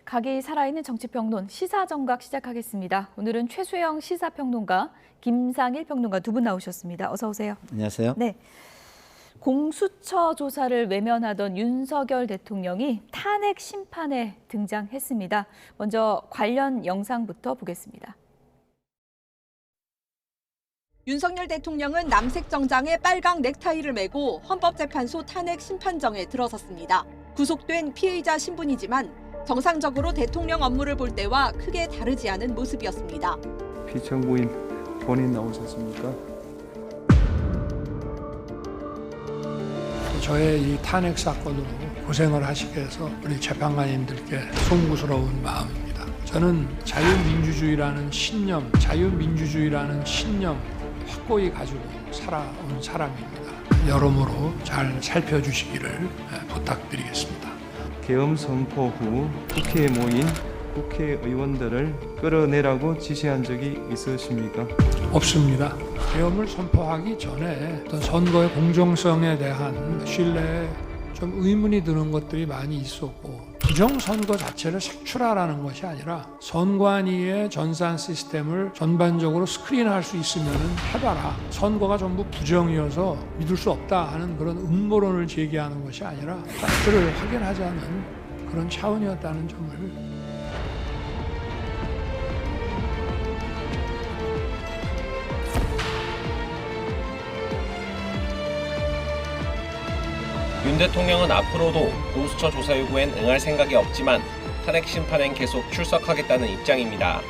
각이 살아있는 정치평론 시사정각 시작하겠습니다. 오늘은 최수영 시사평론가, 김상일 평론가 두 분 나오셨습니다. 어서 오세요. 안녕하세요. 네. 공수처 조사를 외면하던 윤석열 대통령이 탄핵 심판에 등장했습니다. 먼저 관련 영상부터 보겠습니다. 윤석열 대통령은 남색 정장에 빨강 넥타이를 메고 헌법재판소 탄핵 심판정에 들어섰습니다. 구속된 피의자 신분이지만 정상적으로 대통령 업무를 볼 때와 크게 다르지 않은 모습이었습니다. 피청구인 본인 나오셨습니까? 저의 이 탄핵 사건으로 고생을 하시게 해서 우리 재판관님들께 송구스러운 마음입니다. 저는 자유민주주의라는 신념 확고히 가지고 살아온 사람입니다. 여러모로 잘 살펴주시기를 부탁드리겠습니다. 계엄 선포 후 국회에 모인 국회의원들을 끌어내라고 지시한 적이 있으십니까? 없습니다. 계엄을 선포하기 전에 어떤 선거의 공정성에 대한 신뢰에 좀 의문이 드는 것들이 많이 있었고, 부정선거 자체를 색출하라는 것이 아니라 선관위의 전산 시스템을 전반적으로 스크린할 수 있으면 해봐라. 선거가 전부 부정이어서 믿을 수 없다 하는 그런 음모론을 제기하는 것이 아니라 팩트를 확인하자는 그런 차원이었다는 점을 윤 대통령은 앞으로도 공수처 조사 요구엔 응할 생각이 없지만 탄핵 심판엔 계속 출석하겠다는 입장입니다.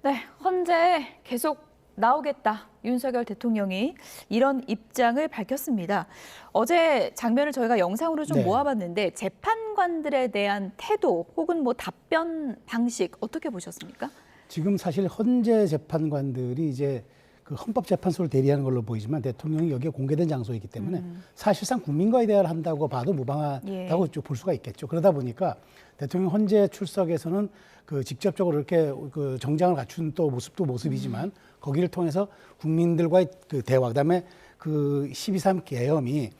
네, 헌재 계속 나오겠다. 윤석열 대통령이 이런 입장을 밝혔습니다. 어제 장면을 저희가 영상으로 좀 모아봤는데 재판관들에 대한 태도 혹은 뭐 답변 방식 어떻게 보셨습니까? 지금 사실 헌재 재판관들이 이제 그 헌법재판소를 대리하는 걸로 보이지만 대통령이 여기에 공개된 장소이기 때문에 사실상 국민과의 대화를 한다고 봐도 무방하다고 볼 수가 있겠죠. 그러다 보니까 대통령 헌재 출석에서는 그 직접적으로 이렇게 그 정장을 갖춘 또 모습도 모습이지만 거기를 통해서 국민들과의 그 대화, 그다음에 그 12.3 계엄이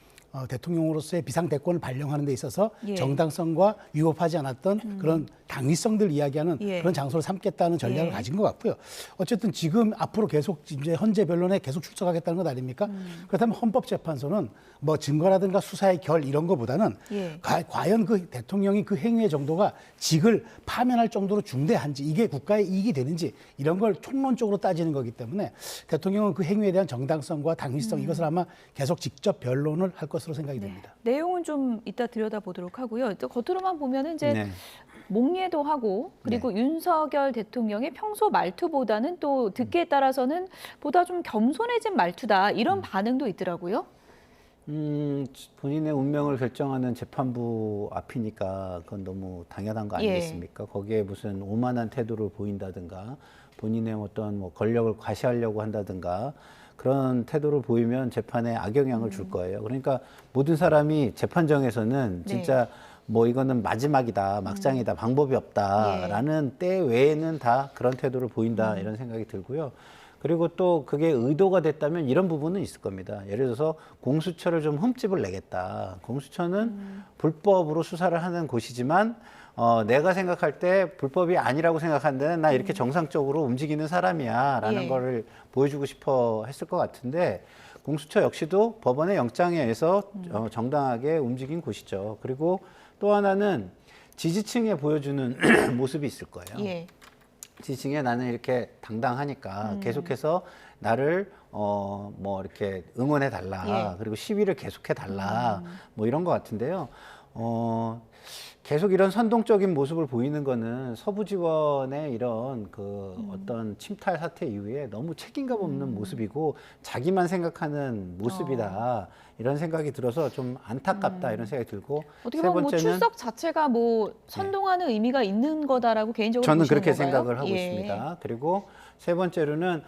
대통령으로서의 비상대권을 발령하는 데 있어서 정당성과 위법하지 않았던 그런 당위성들 이야기하는 그런 장소를 삼겠다는 전략을 가진 것 같고요. 어쨌든 지금 앞으로 계속 이제 헌재 변론에 계속 출석하겠다는 것 아닙니까? 그렇다면 헌법재판소는 뭐 증거라든가 수사의 결 이런 것보다는 과연 그 대통령이 그 행위의 정도가 직을 파면할 정도로 중대한지, 이게 국가의 이익이 되는지 이런 걸 총론적으로 따지는 거기 때문에 대통령은 그 행위에 대한 정당성과 당위성 이것을 아마 계속 직접 변론을 할 것으로 생각이 됩니다. 내용은 좀 이따 들여다보도록 하고요. 또 겉으로만 보면은 이제 목례도 하고 그리고 윤석열 대통령의 평소 말투보다는 또 듣기에 따라서는 보다 좀 겸손해진 말투다 이런 반응도 있더라고요. 본인의 운명을 결정하는 재판부 앞이니까 그건 너무 당연한 거 아니겠습니까? 거기에 무슨 오만한 태도를 보인다든가 본인의 어떤 뭐 권력을 과시하려고 한다든가 그런 태도를 보이면 재판에 악영향을 줄 거예요. 그러니까 모든 사람이 재판정에서는 진짜 뭐 이거는 마지막이다, 막장이다, 방법이 없다라는 때 외에는 다 그런 태도를 보인다 이런 생각이 들고요. 그리고 또 그게 의도가 됐다면 이런 부분은 있을 겁니다. 예를 들어서 공수처를 좀 흠집을 내겠다. 공수처는 불법으로 수사를 하는 곳이지만 내가 생각할 때 불법이 아니라고 생각하는 데는 나 이렇게 정상적으로 움직이는 사람이야 라는 거를 보여주고 싶어 했을 것 같은데 공수처 역시도 법원의 영장에 의해서 정당하게 움직인 곳이죠. 그리고 또 하나는 지지층에 보여주는 모습이 있을 거예요. 지지층에 나는 이렇게 당당하니까 계속해서 나를 뭐 이렇게 응원해 달라. 그리고 시위를 계속해 달라. 뭐 이런 것 같은데요. 계속 이런 선동적인 모습을 보이는 거는 서부지원의 이런 그 어떤 침탈 사태 이후에 너무 책임감 없는 모습이고 자기만 생각하는 모습이다. 이런 생각이 들어서 좀 안타깝다 이런 생각이 들고 어떻게 보면 뭐 출석 자체가 뭐 선동하는 의미가 있는 거다라고 개인적으로 저는 보시는 그렇게 건가요? 생각을 하고 있습니다. 그리고 세 번째로는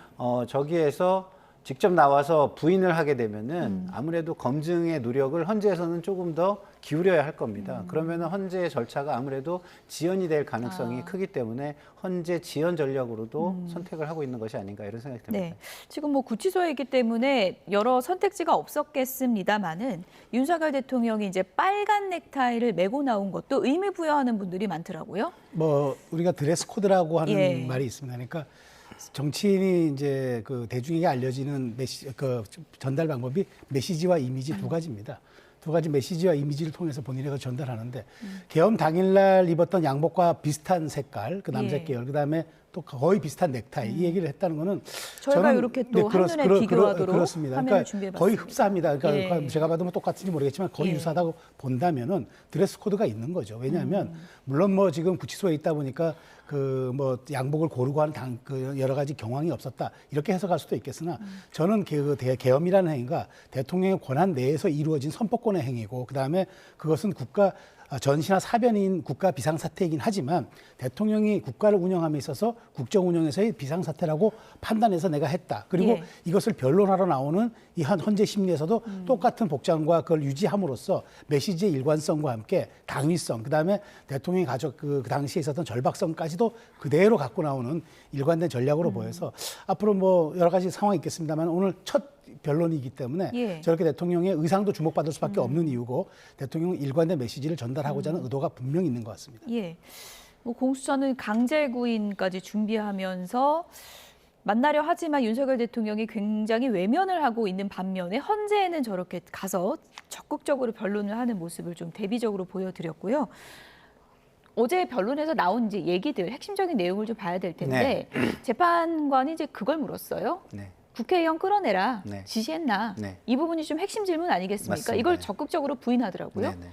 저기에서 직접 나와서 부인을 하게 되면은 아무래도 검증의 노력을 헌재에서는 조금 더 기울여야 할 겁니다. 그러면은 헌재의 절차가 아무래도 지연이 될 가능성이 크기 때문에 헌재 지연 전략으로도 선택을 하고 있는 것이 아닌가 이런 생각이 듭니다. 네, 지금 뭐 구치소에 있기 때문에 여러 선택지가 없었겠습니다만은 윤석열 대통령이 이제 빨간 넥타이를 메고 나온 것도 의미 부여하는 분들이 많더라고요. 뭐 우리가 드레스 코드라고 하는 예. 말이 있습니다. 그러니까 정치인이 이제 그 대중에게 알려지는 그 전달 방법이 메시지와 이미지 두 가지입니다. 두 가지 메시지와 이미지를 통해서 본인에게 전달하는데 계엄 당일날 입었던 양복과 비슷한 색깔, 그 남색 예. 계열, 그다음에 또 거의 비슷한 넥타이 이 얘기를 했다는 거는 저희가 저는 이렇게 또 한눈에 비교하도록 그렇습니다. 화면을 그러니까 준비해봤습니다. 거의 흡사합니다. 그러니까 예. 제가 봐도 뭐 똑같은지 모르겠지만 거의 예. 유사하다고 본다면은 드레스 코드가 있는 거죠. 왜냐하면 물론 뭐 지금 구치소에 있다 보니까 그 뭐 양복을 고르고 하는 그 여러 가지 경황이 없었다 이렇게 해석할 수도 있겠으나 저는 그 계엄이라는 행위가 대통령의 권한 내에서 이루어진 선포권의 행위고 그다음에 그것은 국가 전시나 사변인 국가 비상사태이긴 하지만 대통령이 국가를 운영함에 있어서 국정 운영에서의 비상사태라고 판단해서 내가 했다. 그리고 예. 이것을 변론하러 나오는 이 한 헌재 심리에서도 똑같은 복장과 그걸 유지함으로써 메시지의 일관성과 함께 당위성, 그다음에 대통령이 그 당시에 있었던 절박성까지도 그대로 갖고 나오는 일관된 전략으로 보여서 앞으로 뭐 여러 가지 상황이 있겠습니다만 오늘 첫 변론이기 때문에 예. 저렇게 대통령의 의상도 주목받을 수밖에 없는 이유고 대통령은 일관된 메시지를 전달하고자 하는 의도가 분명히 있는 것 같습니다. 예. 뭐 공수처는 강제 구인까지 준비하면서 만나려 하지만 윤석열 대통령이 굉장히 외면을 하고 있는 반면에 헌재에는 저렇게 가서 적극적으로 변론을 하는 모습을 좀 대비적으로 보여드렸고요. 어제 변론에서 나온 이제 얘기들, 핵심적인 내용을 좀 봐야 될 텐데 재판관이 이제 그걸 물었어요. 네. 국회의원 끌어내라, 네. 지시했나? 네. 이 부분이 좀 핵심 질문 아니겠습니까? 맞습니다. 이걸 적극적으로 부인하더라고요. 네네.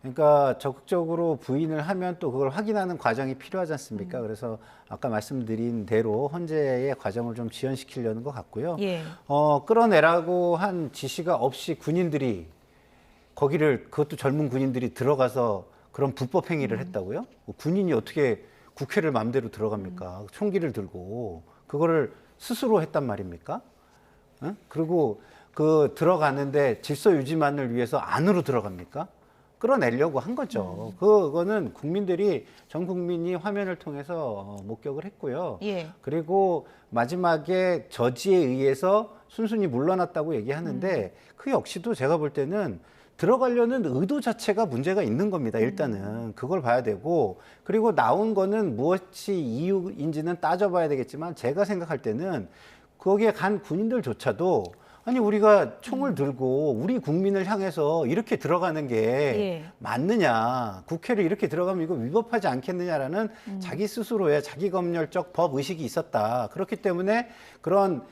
그러니까 적극적으로 부인을 하면 또 그걸 확인하는 과정이 필요하지 않습니까? 그래서 아까 말씀드린 대로 헌재의 과정을 좀 지연시키려는 것 같고요. 예. 끌어내라고 한 지시가 없이 군인들이 거기를 그것도 젊은 군인들이 들어가서 그런 불법 행위를 했다고요? 군인이 어떻게 국회를 마음대로 들어갑니까? 총기를 들고 그거를 스스로 했단 말입니까? 응? 그리고 그 들어가는데 질서 유지만을 위해서 안으로 들어갑니까? 끌어내려고 한 거죠. 그거는 국민들이 전 국민이 화면을 통해서 목격을 했고요. 예. 그리고 마지막에 저지에 의해서 순순히 물러났다고 얘기하는데 그 역시도 제가 볼 때는 들어가려는 의도 자체가 문제가 있는 겁니다. 일단은 그걸 봐야 되고 그리고 나온 거는 무엇이 이유인지는 따져봐야 되겠지만 제가 생각할 때는 거기에 간 군인들조차도 아니 우리가 총을 들고 우리 국민을 향해서 이렇게 들어가는 게 예. 맞느냐 국회를 이렇게 들어가면 이거 위법하지 않겠느냐라는 자기 스스로의 자기 검열적 법 의식이 있었다. 그렇기 때문에 그런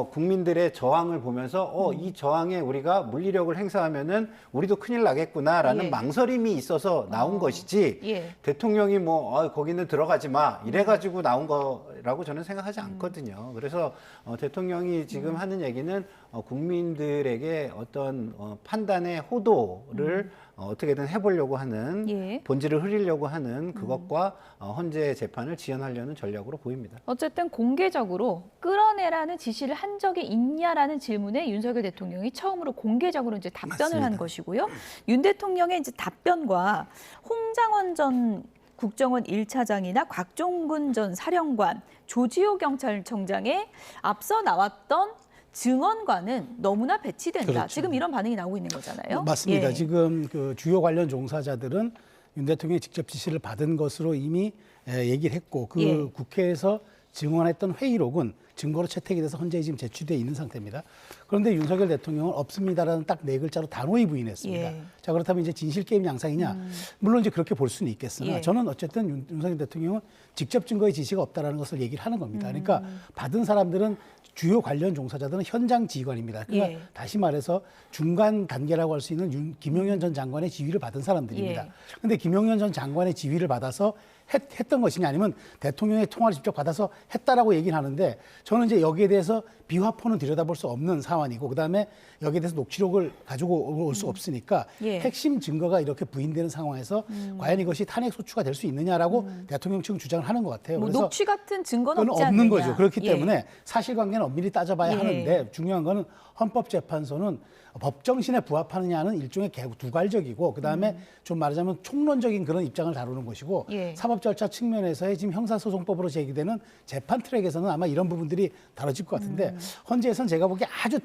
국민들의 저항을 보면서 이 저항에 우리가 물리력을 행사하면은 우리도 큰일 나겠구나라는 예. 망설임이 있어서 나온 것이지 예. 대통령이 뭐 거기는 들어가지 마 이래가지고 나온 거라고 저는 생각하지 않거든요. 그래서 대통령이 지금 하는 얘기는 국민들에게 어떤 판단의 호도를 어떻게든 해보려고 하는 예. 본질을 흐리려고 하는 그것과 헌재 재판을 지연하려는 전략으로 보입니다. 어쨌든 공개적으로 끌어내라는 지시를 한 적이 있냐라는 질문에 윤석열 대통령이 처음으로 공개적으로 이제 답변을 한 맞습니다. 것이고요. 윤 대통령의 이제 답변과 홍장원 전 국정원 1차장이나 곽종근 전 사령관, 조지호 경찰청장의 앞서 나왔던 증언과는 너무나 배치된다. 그렇죠. 지금 이런 반응이 나오고 있는 거잖아요. 맞습니다. 예. 지금 그 주요 관련 종사자들은 윤 대통령이 직접 지시를 받은 것으로 이미 얘기를 했고 그 예. 국회에서 증언했던 회의록은 증거로 채택이 돼서 헌재에 지금 제출돼 있는 상태입니다. 그런데 윤석열 대통령은 없습니다라는 딱 네 글자로 단호히 부인했습니다. 예. 자 그렇다면 이제 진실 게임 양상이냐? 물론 이제 그렇게 볼 수는 있겠으나 예. 저는 어쨌든 윤석열 대통령은 직접 증거의 지시가 없다라는 것을 얘기를 하는 겁니다. 그러니까 받은 사람들은 주요 관련 종사자들은 현장 지휘관입니다. 그러니까 예. 다시 말해서 중간 단계라고 할 수 있는 김용현 전 장관의 지휘를 받은 사람들입니다. 예. 그런데 김용현 전 장관의 지휘를 받아서 했던 것이냐 아니면 대통령의 통화를 직접 받아서 했다라고 얘기는 하는데 저는 이제 여기에 대해서 비화폰은 들여다볼 수 없는 상황이고 그다음에 여기에 대해서 녹취록을 가지고 올 수 없으니까 예. 핵심 증거가 이렇게 부인되는 상황에서 과연 이것이 탄핵 소추가 될 수 있느냐라고 대통령 측은 주장을 하는 것 같아요. 뭐 그래서 녹취 같은 증거는 그건 없지 없는 않느냐. 거죠. 그렇기 예. 때문에 사실관계는 엄밀히 따져봐야 예. 하는데 중요한 거는 헌법재판소는 법정신에 부합하느냐는 일종의 두괄적이고 그다음에 좀 말하자면 총론적인 그런 입장을 다루는 것이고 예. 사법 절차 측면에서의 지금 형사소송법으로 제기되는 재판 트랙에서는 아마 이런 부분들이 다뤄질 것 같은데 헌재에서는 제가 보기에 아주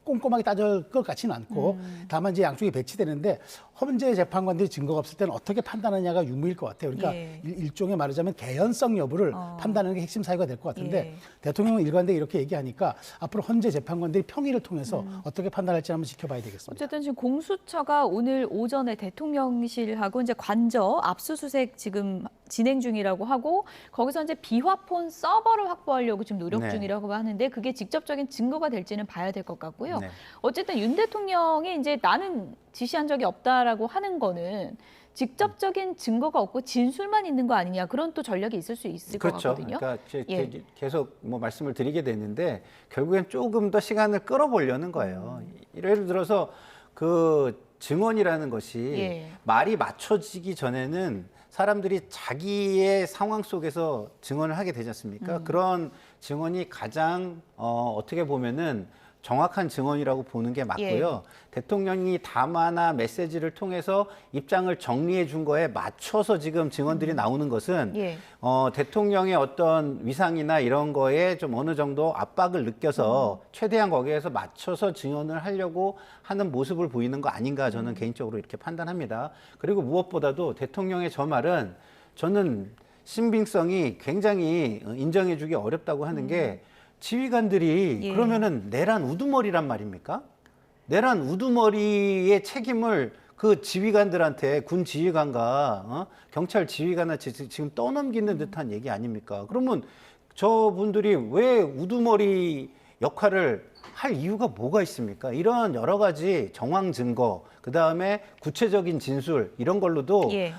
꼼꼼하게 따질 것 같지는 않고 다만 이제 양쪽이 배치되는데 헌재 재판관들이 증거가 없을 때는 어떻게 판단하냐가 유무일 것 같아요. 그러니까 예. 일종의 말하자면 개연성 여부를 판단하는 게 핵심 사유가 될 것 같은데 예. 대통령은 일관되게 이렇게 얘기하니까 앞으로 헌재 재판관들이 평의를 통해서 어떻게 판단할지 한번 지켜봐야 되겠습니다. 어쨌든 지금 공수처가 오늘 오전에 대통령실하고 이제 관저 압수수색 지금 진행 중이라고 하고 거기서 이제 비화폰 서버를 확보하려고 지금 노력 네. 중이라고 하는데 그게 직접적인 증거가 될지는 봐야 될 것 같고요. 네. 어쨌든 윤 대통령이 이제 나는 지시한 적이 없다라고 하는 거는 직접적인 증거가 없고 진술만 있는 거 아니냐 그런 또 전략이 있을 수 있을 것 그렇죠. 같거든요. 그러니까 예. 계속 뭐 말씀을 드리게 되는데 결국엔 조금 더 시간을 끌어보려는 거예요. 예를 들어서 그 증언이라는 것이 예. 말이 맞춰지기 전에는 사람들이 자기의 상황 속에서 증언을 하게 되지 않습니까? 그런 증언이 가장 어떻게 보면은 정확한 증언이라고 보는 게 맞고요. 대통령이 담화나 메시지를 통해서 입장을 정리해 준 거에 맞춰서 지금 증언들이 나오는 것은 예. 대통령의 어떤 위상이나 이런 거에 좀 어느 정도 압박을 느껴서 최대한 거기에서 맞춰서 증언을 하려고 하는 모습을 보이는 거 아닌가 저는 개인적으로 이렇게 판단합니다. 그리고 무엇보다도 대통령의 저 말은 저는 신빙성이 굉장히 인정해 주기 어렵다고 하는 게 지휘관들이 예. 그러면은 내란 우두머리란 말입니까? 내란 우두머리의 책임을 그 지휘관들한테 군 지휘관과 경찰 지휘관한테 지금 떠넘기는 듯한 얘기 아닙니까? 그러면 저분들이 왜 우두머리 역할을 할 이유가 뭐가 있습니까? 이런 여러 가지 정황 증거, 그 다음에 구체적인 진술 이런 걸로도 예.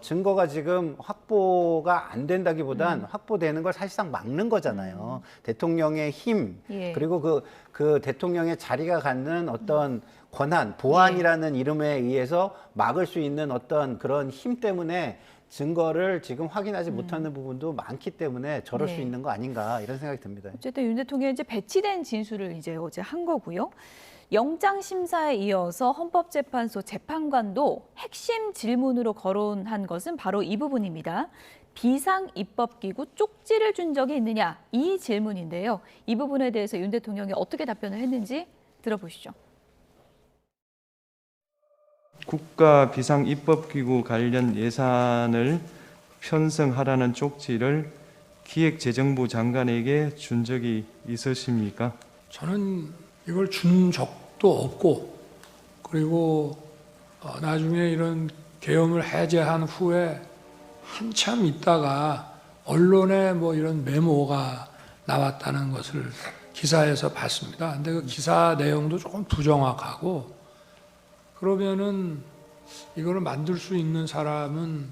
증거가 지금 확보가 안 된다기보단 확보되는 걸 사실상 막는 거잖아요. 대통령의 힘 예. 그리고 그 대통령의 자리가 갖는 어떤 권한, 보안이라는 이름에 의해서 막을 수 있는 어떤 그런 힘 때문에 증거를 지금 확인하지 못하는 부분도 많기 때문에 저럴 네. 수 있는 거 아닌가 이런 생각이 듭니다. 어쨌든 윤 대통령이 이제 배치된 진술을 이제 어제 한 거고요. 영장 심사에 이어서 헌법재판소 재판관도 핵심 질문으로 거론한 것은 바로 이 부분입니다. 비상입법기구 쪽지를 준 적이 있느냐 이 질문인데요. 이 부분에 대해서 윤 대통령이 어떻게 답변을 했는지 들어보시죠. 국가 비상입법기구 관련 예산을 편성하라는 쪽지를 기획재정부 장관에게 준 적이 있으십니까? 저는 이걸 준 적도 없고 그리고 나중에 이런 계엄을 해제한 후에 한참 있다가 언론에 뭐 이런 메모가 나왔다는 것을 기사에서 봤습니다. 근데 그 기사 내용도 조금 부정확하고 그러면은 이거를 만들 수 있는 사람은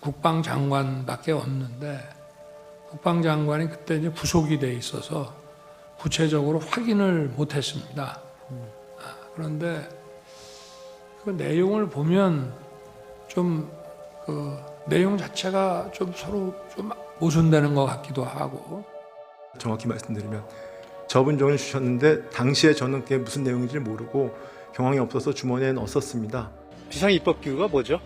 국방장관밖에 없는데 국방장관이 그때 이제 부속이 돼 있어서 구체적으로 확인을 못했습니다. 그런데 그 내용을 보면 좀 그 내용 자체가 좀 서로 좀 모순되는 것 같기도 하고. 정확히 말씀드리면 저분종을 주셨는데 당시에 저는 그게 무슨 내용인지 모르고 경황이 없어서 주머니에 넣었었습니다. 비상입법기구가 뭐죠?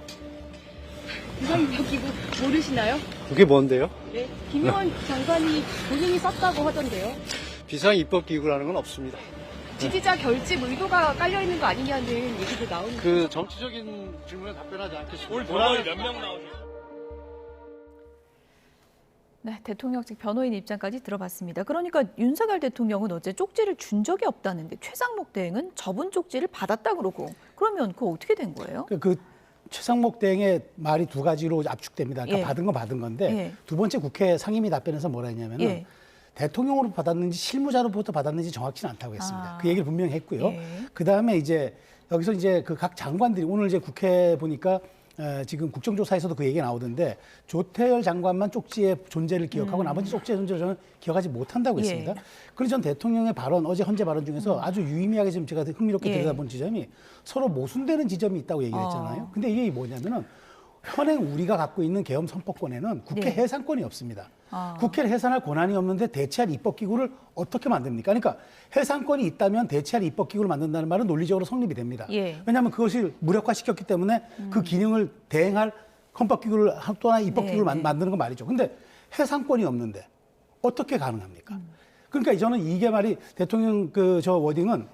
비상입법기구 모르시나요? 그게 뭔데요? 네, 김용환 장관이 본인이 썼다고 하던데요. 비상입법기구라는 건 없습니다. 지지자 결집 의도가 깔려 있는 거 아니냐는 얘기도 나오는데. 그 정치적인 질문에 답변하지 않겠습니다. 오늘 변호인 몇 명 나오세요? 네, 대통령 측 변호인 입장까지 들어봤습니다. 그러니까 윤석열 대통령은 어제 쪽지를 준 적이 없다는데 최상목 대행은 저분 쪽지를 받았다 그러고 그러면 그거 어떻게 된 거예요? 그 최상목 대행의 말이 두 가지로 압축됩니다. 그러니까 예. 받은 건 받은 건데 예. 두 번째 국회 상임위 답변에서 뭐라 했냐면은 예. 대통령으로 받았는지 실무자로부터 받았는지 정확치는 않다고 했습니다. 아. 그 얘기를 분명히 했고요. 예. 그 다음에 이제 여기서 이제 그 각 장관들이 오늘 이제 국회 보니까 지금 국정조사에서도 그 얘기가 나오던데 조태열 장관만 쪽지의 존재를 기억하고 나머지 쪽지의 존재를 저는 기억하지 못한다고 했습니다. 그래서 전 대통령의 발언, 어제 헌재 발언 중에서 아주 유의미하게 지금 제가 흥미롭게 들여다본 지점이 서로 모순되는 지점이 있다고 얘기를 했잖아요. 근데 이게 뭐냐면은 현행 우리가 갖고 있는 계엄 선포권에는 국회 해산권이 없습니다. 국회를 해산할 권한이 없는데 대체할 입법기구를 어떻게 만듭니까? 그러니까 해산권이 있다면 대체할 입법기구를 만든다는 말은 논리적으로 성립이 됩니다. 왜냐하면 그것을 무력화시켰기 때문에 그 기능을 대행할 헌법기구를 또는 입법기구를 만드는 건 말이죠. 근데 해산권이 없는데 어떻게 가능합니까? 그러니까 저는 이게 말이 대통령 저 워딩은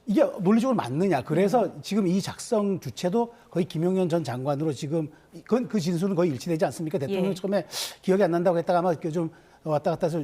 이게 논리적으로 맞느냐. 그래서 지금 이 작성 주체도 거의 김용현 전 장관으로 지금 그 진술은 거의 일치되지 않습니까? 대통령이 처음에 기억이 안 난다고 했다가 아마 좀 왔다 갔다 해서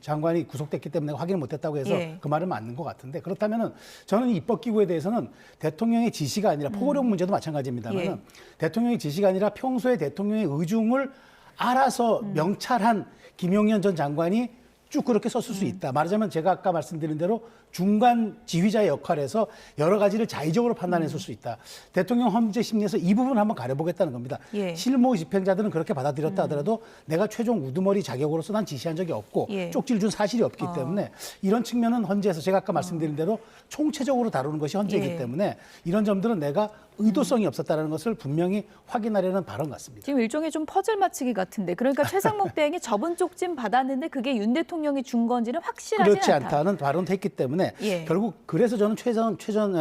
장관이 구속됐기 때문에 확인을 못했다고 해서 그 말은 맞는 것 같은데 그렇다면은 저는 이 입법기구에 대해서는 대통령의 지시가 아니라 포고령 문제도 마찬가지입니다만 대통령의 지시가 아니라 평소에 대통령의 의중을 알아서 명찰한 김용현 전 장관이 쭉 그렇게 썼을 수 있다. 말하자면 제가 아까 말씀드린 대로 중간 지휘자의 역할에서 여러 가지를 자의적으로 판단했을 수 있다. 대통령 헌재 심리에서 이 부분을 한번 가려보겠다는 겁니다. 실무 집행자들은 그렇게 받아들였다 하더라도 내가 최종 우두머리 자격으로서 난 지시한 적이 없고 쪽지를 준 사실이 없기 때문에 이런 측면은 헌재에서 제가 아까 말씀드린 대로 총체적으로 다루는 것이 헌재이기 때문에 이런 점들은 내가 의도성이 없었다는 것을 분명히 확인하려는 발언 같습니다. 지금 일종의 좀 퍼즐 맞추기 같은데 그러니까 최상목 대행이 접은 쪽지는 받았는데 그게 윤 대통령이 준 건지는 확실하지 그렇지 않다. 않다는 발언도 했기 때문에 결국 그래서 저는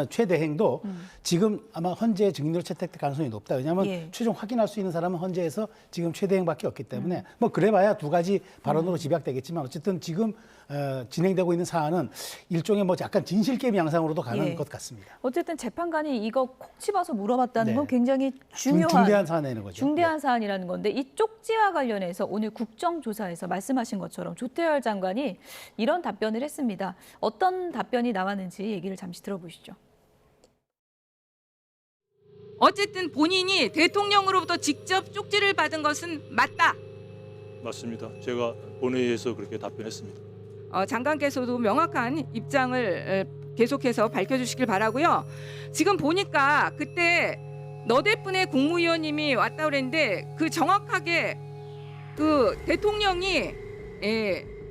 최 대행도 지금 아마 헌재에 증인으로 채택될 가능성이 높다. 왜냐하면 최종 확인할 수 있는 사람은 헌재에서 지금 최 대행밖에 없기 때문에 뭐 그래봐야 두 가지 발언으로 집약되겠지만 어쨌든 지금 진행되고 있는 사안은 일종의 뭐 약간 진실게임 양상으로도 가는 것 같습니다. 어쨌든 재판관이 이거 콕 집어서 물어봤다는 건 굉장히 중요한 중대한 사안이라는 거죠. 중대한 사안이라는 건데 이 쪽지와 관련해서 오늘 국정조사에서 말씀하신 것처럼 조태열 장관이 이런 답변을 했습니다. 어떤 답변이 나왔는지 얘기를 잠시 들어보시죠. 어쨌든 본인이 대통령으로부터 직접 쪽지를 받은 것은 맞다. 맞습니다. 제가 본회의에서 그렇게 답변했습니다. 장관께서도 명확한 입장을 계속해서 밝혀주시길 바라고요. 지금 보니까 그때 너댓분의 국무위원님이 왔다 그랬는데 그 정확하게 그 대통령이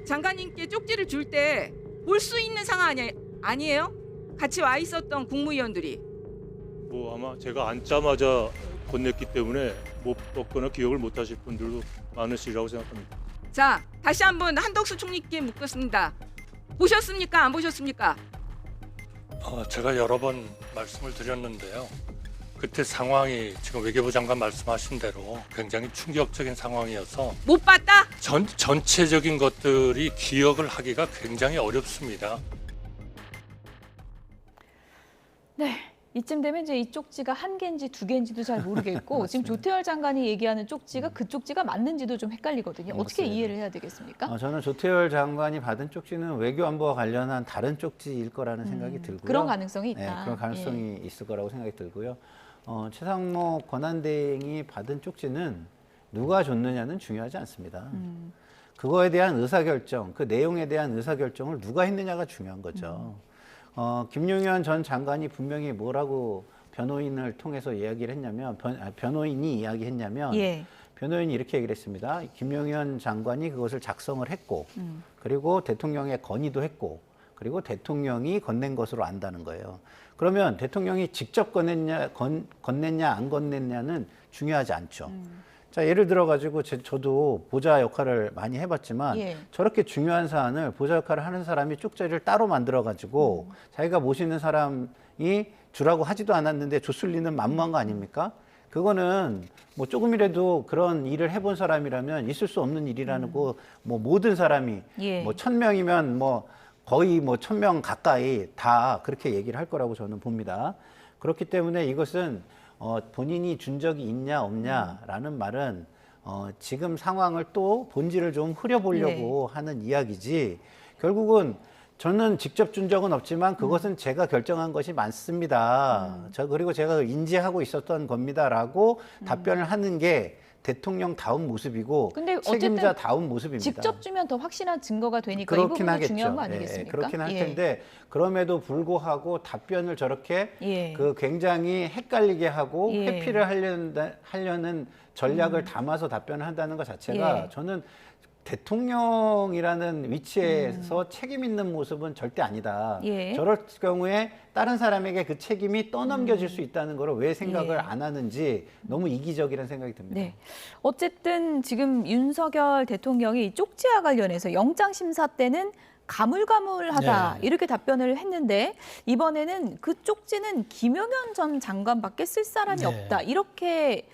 장관님께 쪽지를 줄 때 볼 수 있는 상황 아니에요? 같이 와 있었던 국무위원들이. 뭐 아마 제가 앉자마자 건넸기 때문에 못 봤거나 기억을 못 하실 분들도 많으시리라고 생각합니다. 자, 다시 한번 한덕수 총리께 묻겠습니다. 보셨습니까? 안 보셨습니까? 제가 여러 번 말씀을 드렸는데요. 그때 상황이 지금 외교부 장관 말씀하신 대로 굉장히 충격적인 상황이어서 못 봤다? 전체적인 것들이 기억을 하기가 굉장히 어렵습니다. 네. 이쯤 되면 이제 이 쪽지가 한 개인지 두 개인지도 잘 모르겠고 지금 조태열 장관이 얘기하는 쪽지가 그 쪽지가 맞는지도 좀 헷갈리거든요. 어떻게 이해를 해야 되겠습니까? 저는 조태열 장관이 받은 쪽지는 외교안보와 관련한 다른 쪽지일 거라는 생각이 들고요. 그런 가능성이 있다. 네, 그런 가능성이 있을 거라고 생각이 들고요. 최상목 권한대행이 받은 쪽지는 누가 줬느냐는 중요하지 않습니다. 그거에 대한 의사결정, 그 내용에 대한 의사결정을 누가 했느냐가 중요한 거죠. 김용현 전 장관이 분명히 뭐라고 변호인을 통해서 이야기를 했냐면 변호인이 이야기했냐면 변호인이 이렇게 얘기를 했습니다. 김용현 장관이 그것을 작성을 했고 그리고 대통령에 건의도 했고 그리고 대통령이 건넨 것으로 안다는 거예요. 그러면 대통령이 직접 건넸냐 안 건넸냐는 중요하지 않죠. 자, 예를 들어가지고 저도 보좌 역할을 많이 해봤지만 저렇게 중요한 사안을 보좌 역할을 하는 사람이 쪽지를 따로 만들어가지고 자기가 모시는 사람이 주라고 하지도 않았는데 줬을 리는 만무한 거 아닙니까? 그거는 뭐 조금이라도 그런 일을 해본 사람이라면 있을 수 없는 일이라는 거 뭐 모든 사람이 뭐 1000명이면 뭐 거의 뭐 1000명 가까이 다 그렇게 얘기를 할 거라고 저는 봅니다. 그렇기 때문에 이것은 본인이 준 적이 있냐 없냐라는 말은 지금 상황을 또 본질을 좀 흐려보려고 하는 이야기지 결국은 저는 직접 준 적은 없지만 그것은 제가 결정한 것이 맞습니다. 그리고 제가 인지하고 있었던 겁니다라고 답변을 하는 게 대통령다운 모습이고 근데 어쨌든 책임자다운 모습입니다. 직접 주면 더 확실한 증거가 되니까 이 그렇긴 부분이 하겠죠. 중요한 거 아니겠습니까? 그렇긴 할 텐데 그럼에도 불구하고 답변을 저렇게 예. 그 굉장히 헷갈리게 하고 예. 회피를 하려는 전략을 담아서 답변을 한다는 것 자체가 예. 저는 대통령이라는 위치에서 책임 있는 모습은 절대 아니다. 예. 저럴 경우에 다른 사람에게 그 책임이 떠넘겨질 수 있다는 걸 왜 생각을 예. 안 하는지 너무 이기적이라는 생각이 듭니다. 네. 어쨌든 지금 윤석열 대통령이 이 쪽지와 관련해서 영장 심사 때는 가물가물하다 이렇게 답변을 했는데 이번에는 그 쪽지는 김용현 전 장관밖에 쓸 사람이 없다 이렇게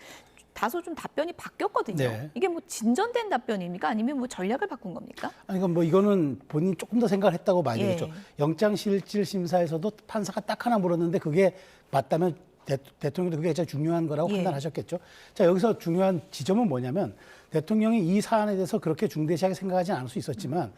다소 좀 답변이 바뀌었거든요. 네. 이게 뭐 진전된 답변입니까? 아니면 뭐 전략을 바꾼 겁니까? 아니, 그러니까 뭐 이거는 본인이 조금 더 생각을 했다고 봐야 예. 되겠죠. 영장실질 심사에서도 판사가 딱 하나 물었는데 그게 맞다면 대통령도 그게 진짜 중요한 거라고 예. 판단하셨겠죠. 자, 여기서 중요한 지점은 뭐냐면 대통령이 이 사안에 대해서 그렇게 중대시하게 생각하지 않을 수 있었지만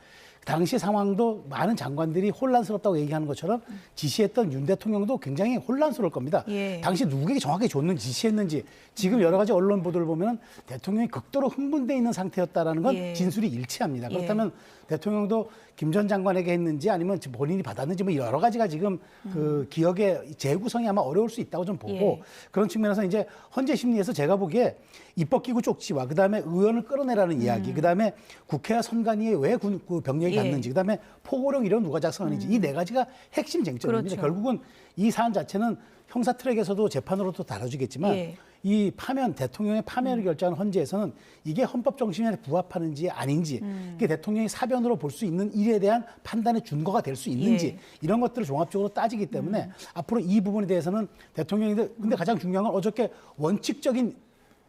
당시 상황도 많은 장관들이 혼란스럽다고 얘기하는 것처럼 지시했던 윤 대통령도 굉장히 혼란스러울 겁니다. 예. 당시 누구에게 정확히 줬는지 지시했는지 지금 여러 가지 언론 보도를 보면 대통령이 극도로 흥분돼 있는 상태였다라는 건 예. 진술이 일치합니다. 그렇다면 대통령도 김 전 장관에게 했는지 아니면 본인이 받았는지 뭐 여러 가지가 지금 그 기억의 재구성이 아마 어려울 수 있다고 좀 보고 예. 그런 측면에서 이제 헌재 심리에서 제가 보기에 입법기구 쪽지와 그다음에 의원을 끌어내라는 이야기, 그다음에 국회와 선관위에 왜 그 병력이 예. 갔는지, 그다음에 포고령 이런 누가 작성하는지 이 네 가지가 핵심 쟁점입니다. 그렇죠. 결국은 이 사안 자체는 형사 트랙에서도 재판으로도 다뤄지겠지만 예. 이 파면, 대통령의 파면을 결정한 헌재에서는 이게 헌법 정신에 부합하는지 아닌지, 이게 대통령이 사변으로 볼 수 있는 일에 대한 판단의 준거가 될 수 있는지 예. 이런 것들을 종합적으로 따지기 때문에 앞으로 이 부분에 대해서는 대통령이 근데 가장 중요한 건 어저께 원칙적인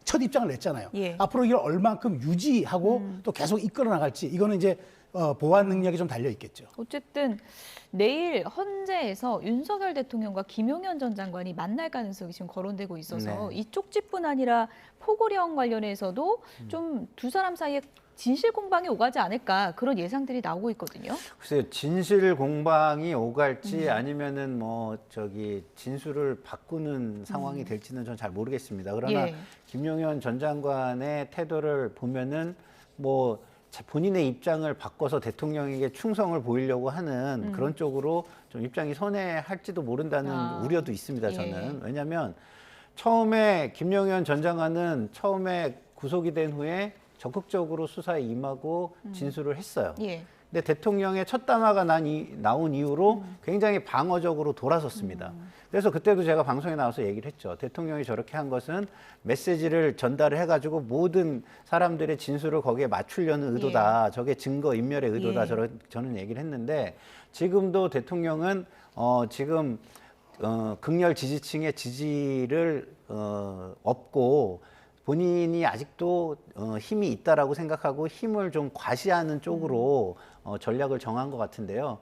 첫 입장을 냈잖아요. 예. 앞으로 이걸 얼만큼 유지하고 또 계속 이끌어 나갈지 이거는 이제 보완 능력이 좀 달려 있겠죠. 어쨌든 내일 헌재에서 윤석열 대통령과 김용현 전 장관이 만날 가능성이 지금 거론되고 있어서 네. 이 쪽지뿐 아니라 포고령 관련해서도 좀 두 사람 사이에 진실 공방이 오가지 않을까 그런 예상들이 나오고 있거든요. 글쎄요, 진실 공방이 오갈지 아니면은 뭐 진술을 바꾸는 상황이 될지는 전 잘 모르겠습니다. 그러나 예. 김용현 전 장관의 태도를 보면은 뭐 본인의 입장을 바꿔서 대통령에게 충성을 보이려고 하는 그런 쪽으로 좀 입장이 선회할지도 모른다는 우려도 있습니다. 저는. 왜냐하면 처음에 김용현 전 장관은 처음에 구속이 된 후에 적극적으로 수사에 임하고 진술을 했어요. 예. 근데 대통령의 첫 담화가 나온 이후로 굉장히 방어적으로 돌아섰습니다. 그래서 그때도 제가 방송에 나와서 얘기를 했죠. 대통령이 저렇게 한 것은 메시지를 전달을 해가지고 모든 사람들의 진술을 거기에 맞추려는 의도다. 저게 증거 인멸의 의도다. 저는 얘기를 했는데 지금도 대통령은 지금 극렬 지지층의 지지를 얻고 본인이 아직도 힘이 있다라고 생각하고 힘을 좀 과시하는 쪽으로 전략을 정한 것 같은데요.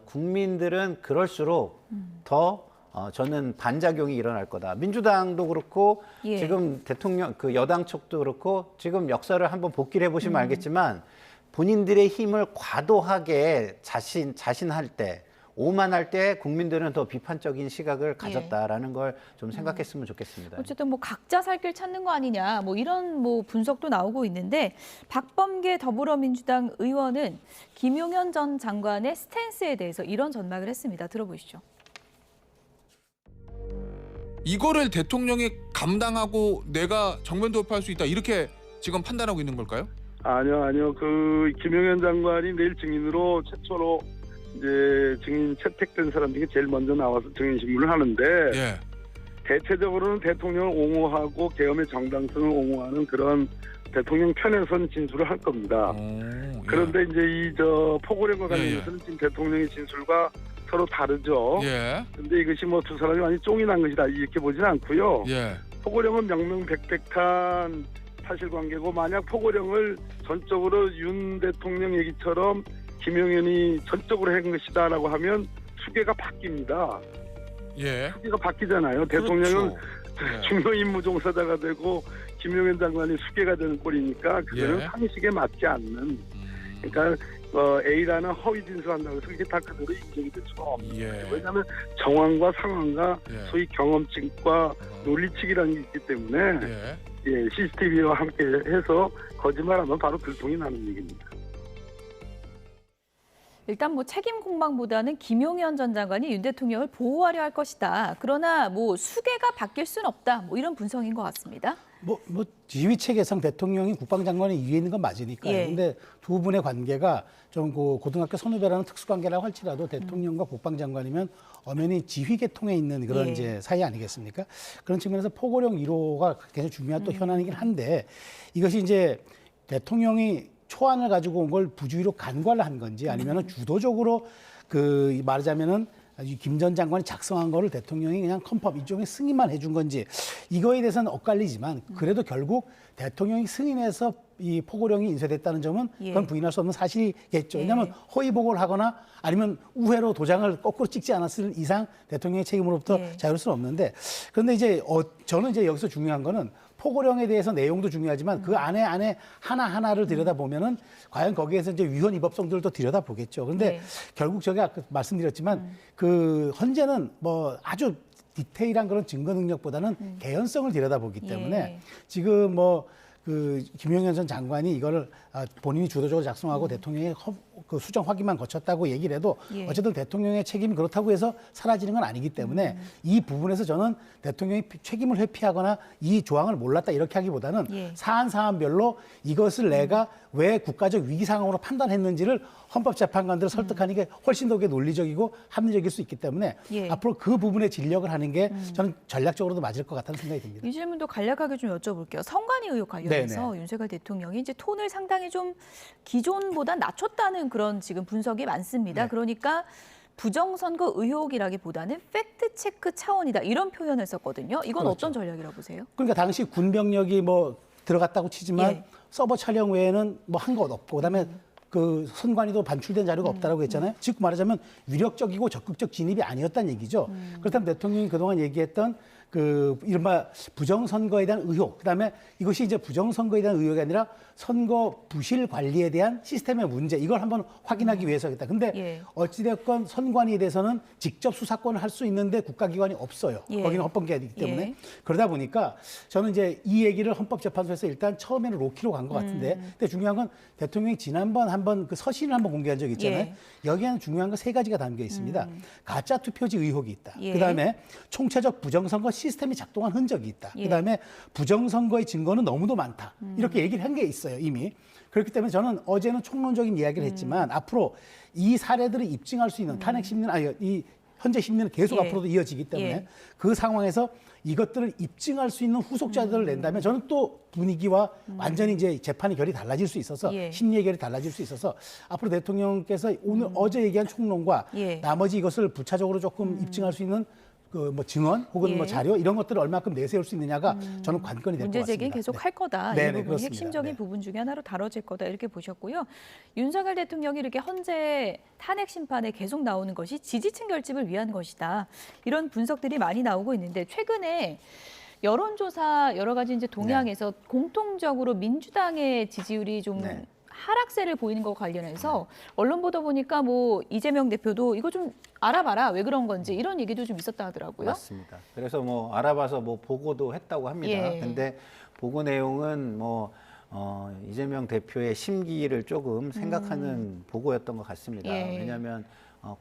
국민들은 그럴수록 더 저는 반작용이 일어날 거다. 민주당도 그렇고 예. 지금 대통령 그 여당 쪽도 그렇고 지금 역사를 한번 복기를 해보시면 알겠지만 본인들의 힘을 과도하게 자신할 때 오만할 때 국민들은 더 비판적인 시각을 가졌다라는 걸 좀 생각했으면 좋겠습니다. 어쨌든 뭐 각자 살 길 찾는 거 아니냐 뭐 이런 뭐 분석도 나오고 있는데 박범계 더불어민주당 의원은 김용현 전 장관의 스탠스에 대해서 이런 전망을 했습니다. 들어보시죠. 이거를 대통령이 감당하고 내가 정면 돌파할 수 있다 이렇게 지금 판단하고 있는 걸까요? 아니요. 그 김용현 장관이 내일 증인으로 최초로 이제 증인 채택된 사람 중에 제일 먼저 나와서 증인 신문을 하는데 예. 대체적으로는 대통령을 옹호하고 계엄의 정당성을 옹호하는 그런 대통령 편에 선 진술을 할 겁니다. 예. 그런데 이제 이 포고령과 관련해서는 지금 대통령의 진술과 서로 다르죠. 예. 근데 이것이 뭐 두 사람이 많이 쫑이 난 것이다 이렇게 보지는 않고요. 예. 포고령은 명명백백한 사실관계고 만약 포고령을 전적으로 윤 대통령 얘기처럼 김용현이 전적으로 한 것이다라고 하면 수계가 바뀝니다. 예. 수계가 바뀌잖아요. 대통령은 그렇죠. 중요임무 종사자가 되고 김용현 장관이 수계가 되는 꼴이니까 그거는 예. 상식에 맞지 않는. 그러니까 A라는 허위 진술한다고 해서 이게 다 그대로 인정이 될 수가 없는 거예요. 예. 왜냐하면 정황과 상황과 예. 소위 경험칙과 논리칙이라는 게 있기 때문에 예. CCTV와 함께 해서 거짓말하면 바로 들통이 나는 얘기입니다. 일단 뭐 책임 공방보다는 김용현 전 장관이 윤 대통령을 보호하려 할 것이다. 그러나 뭐 수계가 바뀔 수는 없다. 뭐 이런 분석인 것 같습니다. 뭐 지휘 체계상 대통령이 국방장관이 위에 있는 건 맞으니까요. 예. 근데 두 분의 관계가 좀 고등학교 선후배라는 특수관계라고 할지라도 대통령과 국방장관이면 엄연히 지휘 계통에 있는 그런 예. 이제 사이 아니겠습니까? 그런 측면에서 포고령 1호가 굉장히 중요한 또 현안이긴 한데 이것이 이제 대통령이 초안을 가지고 온 걸 부주의로 간과를 한 건지 아니면은 주도적으로 그 말하자면은 김 전 장관이 작성한 거를 대통령이 그냥 컨펌 일종의 승인만 해준 건지 이거에 대해서는 엇갈리지만 그래도 결국 대통령이 승인해서 이 포고령이 인쇄됐다는 점은 그건 부인할 수 없는 사실이겠죠. 왜냐하면 허위 보고를 하거나 아니면 우회로 도장을 거꾸로 찍지 않았을 이상 대통령의 책임으로부터 자유로울 수는 없는데 그런데 이제 저는 이제 여기서 중요한 거는 포고령에 대해서 내용도 중요하지만 그 안에 하나하나를 들여다보면은 과연 거기에서 이제 위헌 위법성들도 들여다보겠죠. 그런데 결국 제가 아까 말씀드렸지만 그 헌재는 뭐 아주 디테일한 그런 증거 능력보다는 개연성을 들여다보기 때문에 지금 뭐 그 김용현 전 장관이 이거를 본인이 주도적으로 작성하고 대통령의 그 수정 확인만 거쳤다고 얘기를 해도 어쨌든 대통령의 책임이 그렇다고 해서 사라지는 건 아니기 때문에 이 부분에서 저는 대통령이 책임을 회피하거나 이 조항을 몰랐다 이렇게 하기보다는 사안별로 이것을 내가 왜 국가적 위기 상황으로 판단했는지를 헌법재판관들을 설득하는 게 훨씬 더 논리적이고 합리적일 수 있기 때문에 앞으로 그 부분에 진력을 하는 게 저는 전략적으로도 맞을 것 같다는 생각이 듭니다. 이 질문도 간략하게 좀 여쭤볼게요. 성관이 의혹 관련해서 윤석열 대통령이 이제 톤을 상당히 좀 기존보다 낮췄다는 그런 지금 분석이 많습니다. 그러니까 부정선거 의혹이라기보다는 팩트체크 차원이다 이런 표현을 썼거든요. 이건 어떤 전략이라고 보세요? 그러니까 당시 군병력이 뭐 들어갔다고 치지만 서버 촬영 외에는 뭐 한 것 없고 그다음에 그 선관위도 반출된 자료가 없다라고 했잖아요. 즉 말하자면 위력적이고 적극적 진입이 아니었다는 얘기죠. 그렇다면 대통령이 그동안 얘기했던 그 이른바 부정선거에 대한 의혹, 그다음에 이것이 이제 부정선거에 대한 의혹이 아니라 선거 부실 관리에 대한 시스템의 문제, 이걸 한번 확인하기 위해서겠다. 근데 어찌됐건 선관위에 대해서는 직접 수사권을 할 수 있는데 국가기관이 없어요. 거기는 헌법기관이기 때문에. 그러다 보니까 저는 이제 이 얘기를 헌법재판소에서 일단 처음에는 로키로 간 것 같은데, 근데 중요한 건 대통령이 지난번 한번 그 서신을 한번 공개한 적이 있잖아요. 여기에는 중요한 거 3가지가 담겨 있습니다. 가짜 투표지 의혹이 있다. 그다음에 총체적 부정선거 시스템이 작동한 흔적이 있다. 그다음에 부정선거의 증거는 너무도 많다. 이렇게 얘기를 한 게 있어요, 이미. 그렇기 때문에 저는 어제는 총론적인 이야기를 했지만 앞으로 이 사례들을 입증할 수 있는 탄핵 심리는 이 현재 심리는 계속 앞으로도 이어지기 때문에 그 상황에서 이것들을 입증할 수 있는 후속 자료를 낸다면 저는 또 분위기와 완전히 이제 재판의 결이 달라질 수 있어서 심리의 결이 달라질 수 있어서 앞으로 대통령께서 오늘 어제 얘기한 총론과 나머지 이것을 부차적으로 조금 입증할 수 있는 그 뭐 증언 혹은 뭐 자료 이런 것들을 얼마큼 내세울 수 있느냐가 저는 관건이 될 것 같습니다. 문제 제기는 계속 할 거다. 이 부분이 그렇습니다. 핵심적인 부분 중에 하나로 다뤄질 거다 이렇게 보셨고요. 윤석열 대통령이 이렇게 헌재 탄핵 심판에 계속 나오는 것이 지지층 결집을 위한 것이다. 이런 분석들이 많이 나오고 있는데 최근에 여론조사 여러 가지 이제 동향에서 공통적으로 민주당의 지지율이 좀 하락세를 보이는 것 관련해서 언론 보도 보니까 뭐 이재명 대표도 이거 좀 알아봐라 왜 그런 건지 이런 얘기도 좀 있었다 하더라고요. 맞습니다. 그래서 뭐 알아봐서 뭐 보고도 했다고 합니다. 근데 보고 내용은 뭐 이재명 대표의 심기를 조금 생각하는 보고였던 것 같습니다. 왜냐하면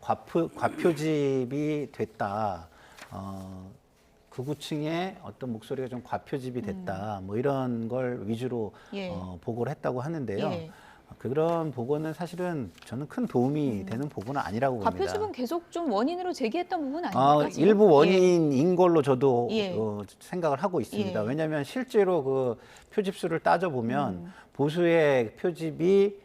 과표집이 됐다. 극우층의 어떤 목소리가 좀 과표집이 됐다. 뭐 이런 걸 위주로 보고를 했다고 하는데요. 그런 보고는 사실은 저는 큰 도움이 되는 보고는 아니라고 봅니다. 과표집은 계속 좀 원인으로 제기했던 부분 아닙니까? 일부 원인인 걸로 저도 생각을 하고 있습니다. 왜냐하면 실제로 그 표집수를 따져보면 보수의 표집이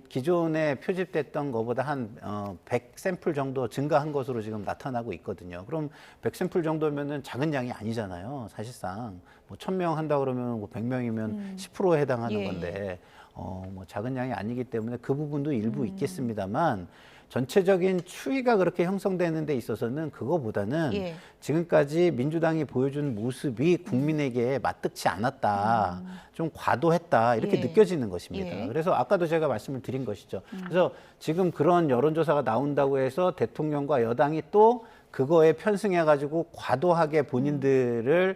기존에 표집됐던 것보다 한 100샘플 정도 증가한 것으로 지금 나타나고 있거든요. 그럼 100샘플 정도면은 작은 양이 아니잖아요. 사실상 뭐 1000명 한다 그러면 뭐 100명이면 10%에 해당하는 건데 뭐 작은 양이 아니기 때문에 그 부분도 일부 있겠습니다만 전체적인 추이가 그렇게 형성되는 데 있어서는 그거보다는 지금까지 민주당이 보여준 모습이 국민에게 마뜩치 않았다. 좀 과도했다. 이렇게 느껴지는 것입니다. 그래서 아까도 제가 말씀을 드린 것이죠. 그래서 지금 그런 여론조사가 나온다고 해서 대통령과 여당이 또 그거에 편승해가지고 과도하게 본인들이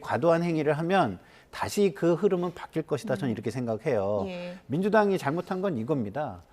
과도한 행위를 하면 다시 그 흐름은 바뀔 것이다. 저는 이렇게 생각해요. 예. 민주당이 잘못한 건 이겁니다.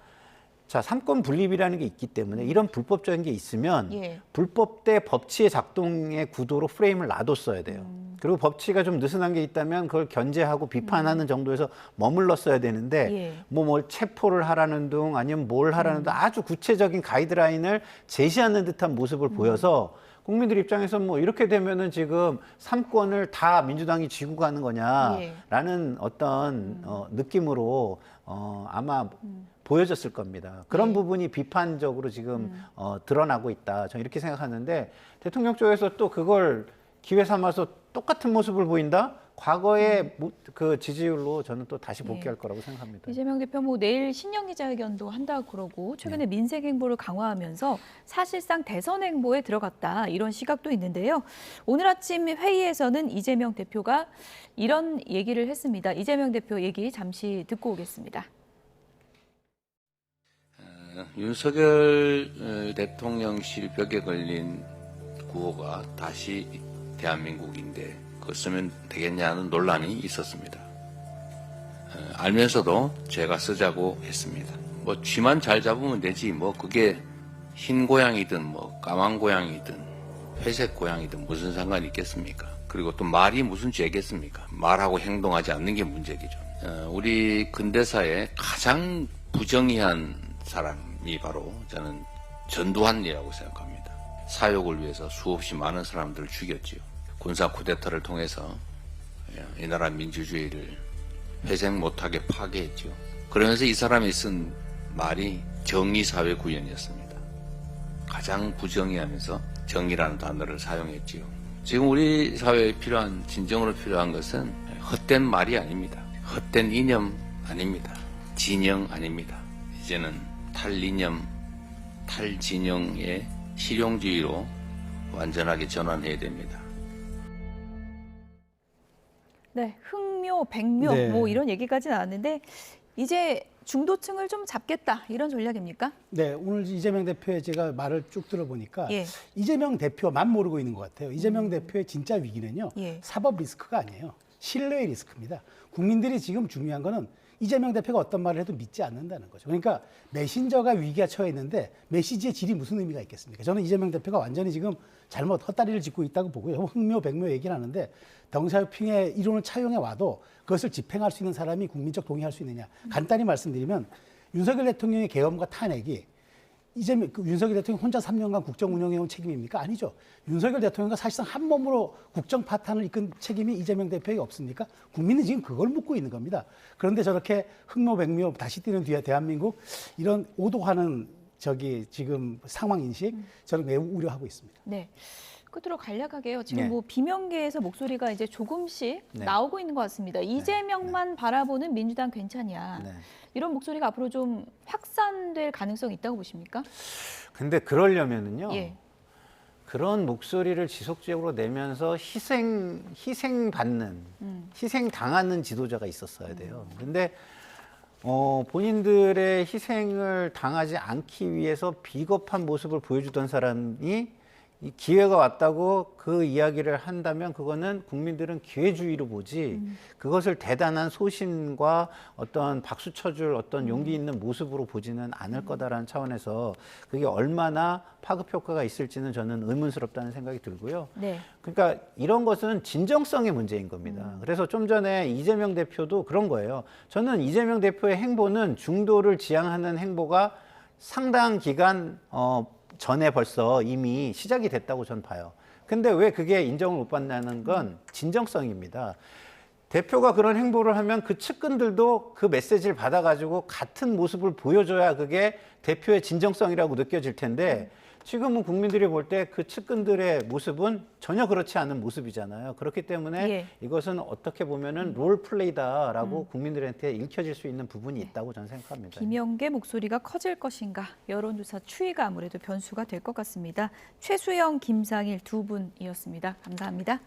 자, 삼권 분립이라는 게 있기 때문에 이런 불법적인 게 있으면 예. 불법 때 법치의 작동의 구도로 프레임을 놔뒀어야 돼요. 그리고 법치가 좀 느슨한 게 있다면 그걸 견제하고 비판하는 정도에서 머물렀어야 되는데 예. 뭘 체포를 하라는 둥 아니면 뭘 하라는 둥 아주 구체적인 가이드라인을 제시하는 듯한 모습을 보여서 국민들 입장에서 뭐 이렇게 되면은 지금 삼권을 다 민주당이 쥐고 가는 거냐라는 어떤 느낌으로 아마 보여졌을 겁니다. 그런 부분이 비판적으로 지금 드러나고 있다. 저는 이렇게 생각하는데 대통령 쪽에서 또 그걸 기회 삼아서 똑같은 모습을 보인다? 과거의 그 지지율로 저는 또 다시 복귀할 거라고 생각합니다. 이재명 대표 뭐 내일 신년 기자회견도 한다고 그러고 최근에 민생 행보를 강화하면서 사실상 대선 행보에 들어갔다 이런 시각도 있는데요. 오늘 아침 회의에서는 이재명 대표가 이런 얘기를 했습니다. 이재명 대표 얘기 잠시 듣고 오겠습니다. 윤석열 대통령실 벽에 걸린 구호가 다시 대한민국인데 그걸 쓰면 되겠냐는 논란이 있었습니다. 알면서도 제가 쓰자고 했습니다. 뭐 쥐만 잘 잡으면 되지 뭐 그게 흰 고양이든 뭐 까만 고양이든 회색 고양이든 무슨 상관이 있겠습니까? 그리고 또 말이 무슨 죄겠습니까? 말하고 행동하지 않는 게 문제겠죠. 우리 근대사의 가장 부정의한 사람이 바로 저는 전두환이라고 생각합니다. 사욕을 위해서 수없이 많은 사람들을 죽였지요. 군사 쿠데타를 통해서 이 나라 민주주의를 회생 못하게 파괴했죠. 그러면서 이 사람이 쓴 말이 정의사회 구현이었습니다. 가장 부정의하면서 정의라는 단어를 사용했지요. 지금 우리 사회에 필요한 진정으로 필요한 것은 헛된 말이 아닙니다. 헛된 이념 아닙니다. 진영 아닙니다. 이제는 탈이념, 탈진영의 실용주의로 완전하게 전환해야 됩니다. 네, 흑묘, 백묘 네. 뭐 이런 얘기까지 나왔는데 이제 중도층을 좀 잡겠다 이런 전략입니까? 네, 오늘 이재명 대표의 제가 말을 쭉 들어보니까 예. 이재명 대표만 모르고 있는 것 같아요. 이재명 대표의 진짜 위기는요. 예. 사법 리스크가 아니에요. 신뢰의 리스크입니다. 국민들이 지금 중요한 거는 이재명 대표가 어떤 말을 해도 믿지 않는다는 거죠. 그러니까 메신저가 위기에 처해 있는데 메시지의 질이 무슨 의미가 있겠습니까? 저는 이재명 대표가 완전히 지금 잘못 헛다리를 짚고 있다고 보고요. 흑묘, 백묘 얘기를 하는데 덩샤오핑의 이론을 차용해 와도 그것을 집행할 수 있는 사람이 국민적 동의할 수 있느냐. 간단히 말씀드리면 윤석열 대통령의 계엄과 탄핵이 윤석열 대통령 혼자 3년간 국정 운영해온 책임입니까? 아니죠. 윤석열 대통령과 사실상 한 몸으로 국정 파탄을 이끈 책임이 이재명 대표에게 없습니까? 국민은 지금 그걸 묻고 있는 겁니다. 그런데 저렇게 흑묘백묘 다시 뛰는 뒤에 대한민국 이런 오도하는 지금 상황 인식 저는 매우 우려하고 있습니다. 네. 끝으로 간략하게요. 지금 네. 뭐 비명계에서 목소리가 이제 조금씩 나오고 있는 것 같습니다. 이재명만 바라보는 민주당 괜찮냐. 이런 목소리가 앞으로 좀 확산될 가능성이 있다고 보십니까? 근데 그러려면은요. 예. 그런 목소리를 지속적으로 내면서 희생받는, 희생당하는 지도자가 있었어야 돼요. 근데 본인들의 희생을 당하지 않기 위해서 비겁한 모습을 보여주던 사람이 이 기회가 왔다고 그 이야기를 한다면 그거는 국민들은 기회주의로 보지 그것을 대단한 소신과 어떤 박수 쳐줄 어떤 용기 있는 모습으로 보지는 않을 거다라는 차원에서 그게 얼마나 파급 효과가 있을지는 저는 의문스럽다는 생각이 들고요. 네. 그러니까 이런 것은 진정성의 문제인 겁니다. 그래서 좀 전에 이재명 대표도 그런 거예요. 저는 이재명 대표의 행보는 중도를 지향하는 행보가 상당 기간 전에 벌써 이미 시작이 됐다고 저는 봐요. 근데 왜 그게 인정을 못 받냐는 건 진정성입니다. 대표가 그런 행보를 하면 그 측근들도 그 메시지를 받아가지고 같은 모습을 보여줘야 그게 대표의 진정성이라고 느껴질 텐데 지금은 국민들이 볼 때 그 측근들의 모습은 전혀 그렇지 않은 모습이잖아요. 그렇기 때문에 이것은 어떻게 보면은 롤플레이다라고 국민들한테 읽혀질 수 있는 부분이 있다고 저는 생각합니다. 비명계 목소리가 커질 것인가 여론조사 추이가 아무래도 변수가 될 것 같습니다. 최수영, 김상일 두 분이었습니다. 감사합니다.